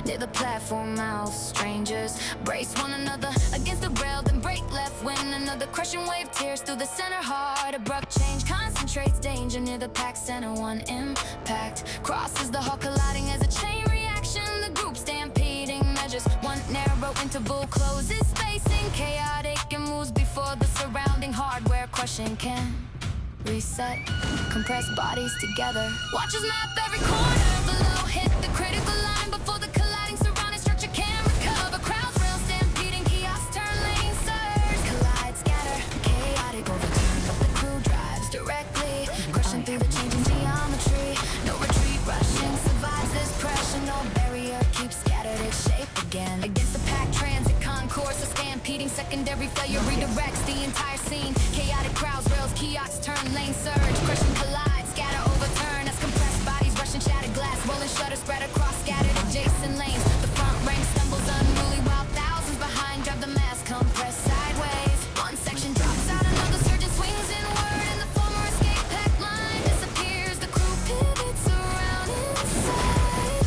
near the platform mouth. Strangers brace one another against the rail, then break left when another crushing wave tears through the center heart. Abrupt change concentrates danger near the pack center. One impact crosses the hall, colliding as a chain reaction. The group stampeding measures one narrow interval, closes spacing, chaotic and moves before the surrounding hardware crushing can reset. Compressed bodies together, watchers map every corner below, hit the critical line before the colliding surrounding structure can recover. Crowds rail stampeding, kiosks turn lane, surge, collide, scatter, chaotic overturn, but the crew drives directly, crushing through the changing geometry. No retreat, rushing survives this pressure, no barrier keeps scattered its shape again. Against the packed transit concourse, a stampeding secondary failure redirects the entire scene. Chaotic crowds, rails, kiosks turn lane, surge, crushing, collide, scatter, overturn as compressed bodies rushing, shattered glass, rolling shutters spread across scattered adjacent lanes. The front rank stumbles unruly while thousands behind drive the mass compressed sideways. One section drops out, another surgeon swings inward, and the former escape pack line disappears. The crew pivots around inside.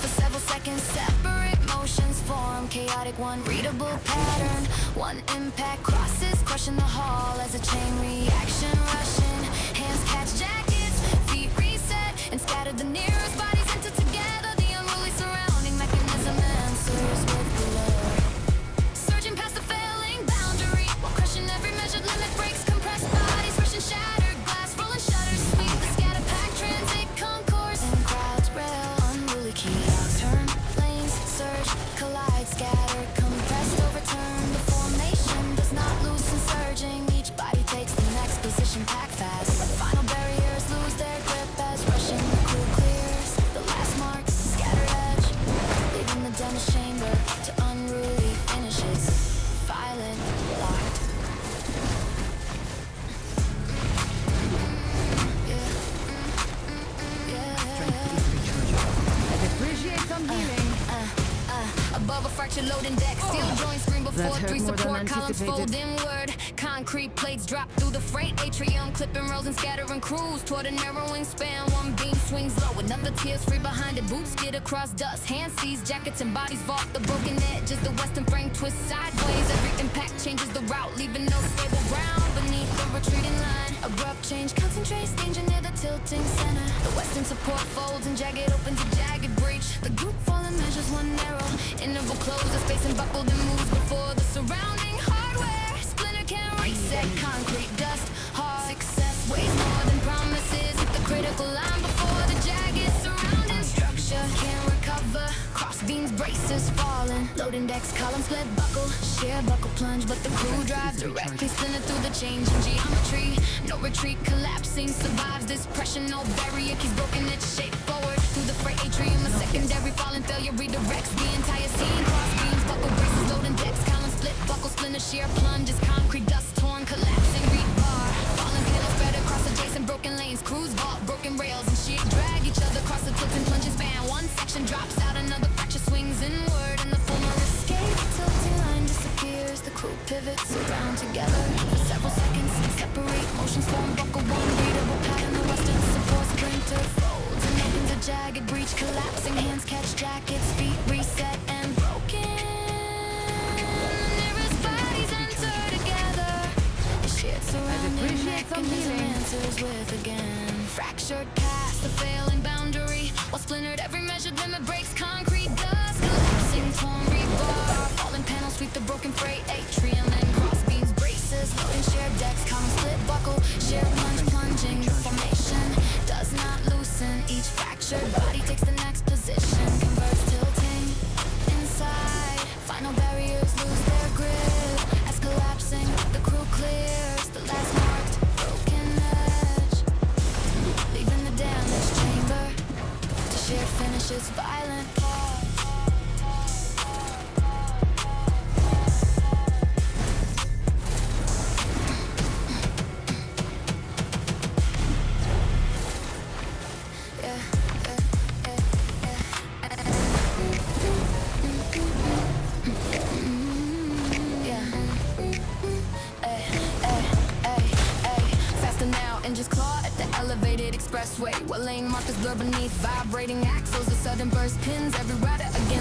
For several seconds, separate motions form, chaotic, one readable pattern. One impact crosses, crushing the hall as a chain reaction, rushing. Hands catch jackets, feet reset, and scatter the nearest bodies enter together. The unruly surrounding mechanism answers with blood. Surging past the failing boundary, while crushing every measured limit, breaks compressed bodies, rushing shattered glass, rolling shutters, sweep the scatter pack, transit concourse, and crowds rail. Unruly kiosks turn lanes, surge, collide, scatter, compressed, overturn. The formation does not loosen, surging. Each body takes the next position, pack fast. Final barriers lose their grip as rushing the crew clears the last marks, scattered edge, leaving the damage chamber to unruly finishes. Violent, locked. Appreciate some healing. Above a fractured loading deck, steel joints scream before That hurt three more than support columns fold anticipated. inward. Concrete plates drop through the freight atrium, clipping rails and scattering crews toward a narrowing span. One beam swings low, another tears free behind it. Boots skid across dust, hands seize jackets and bodies vault the broken edge as the western frame twists sideways. Every impact changes the route, leaving no stable ground beneath the retreating line. Abrupt change concentrates danger near the tilting center. The western support folds and jagged opens a jagged breach. The group falling measures one narrow interval, closes, space and buckled and moves before the surrounding hardware splinter can reset. Concrete dust, hard success weighs more than promises. Hit the critical line before the jagged surrounding structure can recover. Cross beams, braces falling, loading decks, column split, buckle, sheer buckle plunge, but the crew drives directly, spinning through the changing geometry. No retreat, collapsing, survives this pressure. No barrier keeps broken its shape forward through the freight atrium. A secondary falling failure redirects the entire scene. Cross beams, buckle braces, loading decks, column split, buckle splinter, sheer plunges, concrete dust torn, collapsing rebar. Falling panels spread across adjacent broken lanes. Crews vault broken rails and sheer drag each other across the tilting plunging span. One section drops out, another fracture swings inward, and the former escape tilting line disappears. The crew pivots around together for several seconds. Separate motions form, buckle one readable pattern. The western support splinter folds and opens a jagged breach, collapsing hands catch jackets, feet reset and broken. The nearest bodies enter together. The shared surrounding mechanism answers with again. Fractured past the failing boundary, while splintered every measured limit breaks concrete dust, collapsing torn rebar. Falling panels sweep the broken freight atrium and cross beams, braces, loading shared decks, column split, buckle, shared plunge, plunging. The formation does not loosen. Each fractured body takes the next position, converts tilting inside. Final barriers lose their grip as collapsing the crew clears the last marked broken edge, leaving the damaged chamber to sheer finishes. Violent pause. Engines claw at the elevated expressway, while lane markers blur beneath vibrating axles. A sudden burst pins every rider again.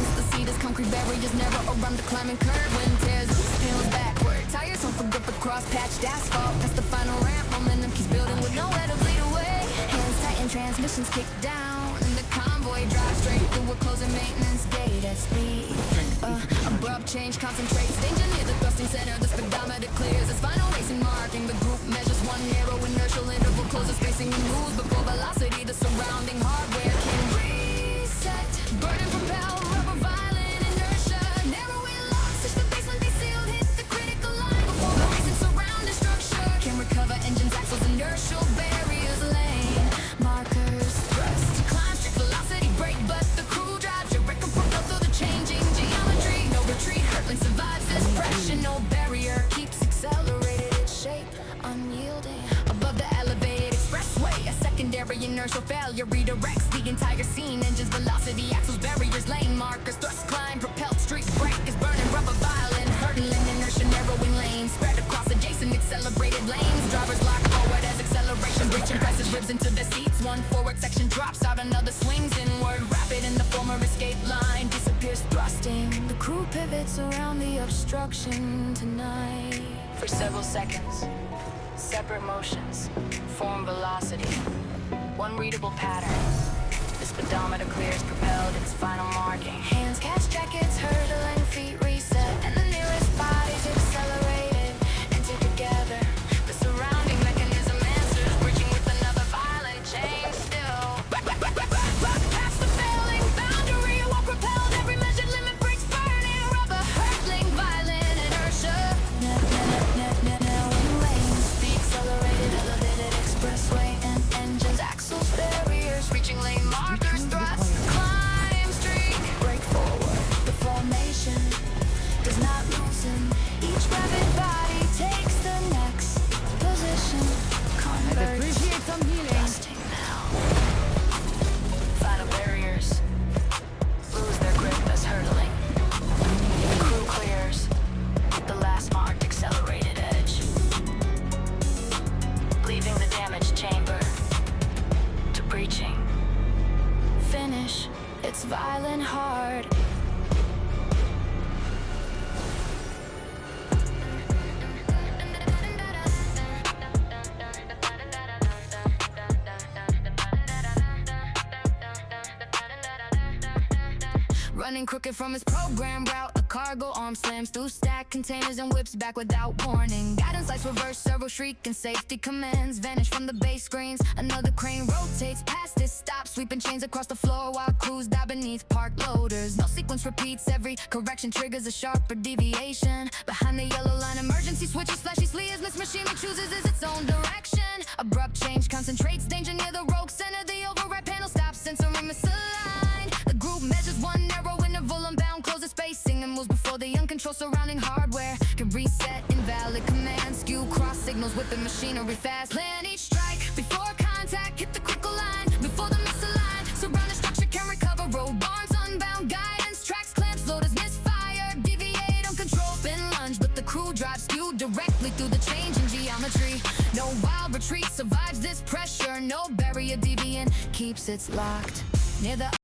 Concrete barriers narrow around the climbing curve. Wind tears loose panels backward. Tires on for grip across patched asphalt. That's the final ramp. Momentum keeps building with nowhere to bleed away. Hands tighten, transmissions kick down, and the convoy drives straight through a closing maintenance gate at speed. Abrupt change concentrates danger near the thrusting center. The speedometer clears its final racing marking. The group measures one narrow inertial interval, closes spacing and moves before velocity. The surrounding hardware can reset. Burden propel, rubber violent inertia. Narrowing locks, touch the baseline, they sealed. Hit the critical line before the racing surrounding structure can recover engines, axles, inertial barriers, lane markers, thrust, climb, strict velocity, brake, but the crew drives your record propel through the changing geometry. No retreat, hurtling survives this pressure. No barrier keeps accelerated its shape, unyielding above the elevated expressway. A secondary inertial failure redirects the entire scene. Engines, velocity, axles, barriers, lane markers, thrust, climb, propel, street brake is burning, rubber violent, hurtling inertia, narrowing lanes spread across adjacent accelerated lanes. Drivers lock forward as acceleration breaching presses ribs into their seats. One forward section drops out, another swings inward. Rapid in the former escape line disappears thrusting. The crew pivots around the obstruction tonight. For several seconds, separate motions form velocity. One readable pattern. The speedometer clears, propelled its final marking. Hands catch jackets, hurdling, feet reset, and the nearest bodies accelerated. Enter together. The surrounding mechanism answers, breaching with another violent change still. Past the failing boundary, while propelled, every measured limit breaks, burning rubber, hurtling, violent inertia. Narrowing lanes, the accelerated, elevated expressway, and engines, axles, barriers, reaching lane markers, thrust, climb, streak, break forward. The formation does not loosen. Each rapid body takes the next position. I'd Converge, appreciate some healing. thrusting now. Final barriers lose their grip as hurtling. The crew clears the last marked accelerated edge, leaving the damaged chamber to breaching. Finish its violent hard. Running crooked from his program route, a cargo arm slams through stack containers and whips back without warning. Guidance lights reverse, servo shriek, and safety commands vanish from the base screens. Another crane rotates past it, stops, sweeping chains across the floor while crews die beneath parked loaders. No sequence repeats, every correction triggers a sharper deviation. Behind the yellow line, emergency switches, flashy sleeves, Miss Machinery chooses as its own direction. Abrupt change concentrates danger near the rogue center. The override panel stops, sensoring misaligned. The group measures one narrow interval, unbound, closes spacing, and moves before the uncontrolled surrounding hardware can reset. Invalid commands, skew cross signals, whipping machinery fast. Plan each strike before contact, hit the critical line before the misalign. Surrounding structure can recover, road barns unbound, guidance tracks, clamps, loaders misfire, deviate uncontrolled, spin lunge, but the crew drives skew directly through the change in geometry. No wild retreat survives this pressure, no barrier deviant keeps it locked near the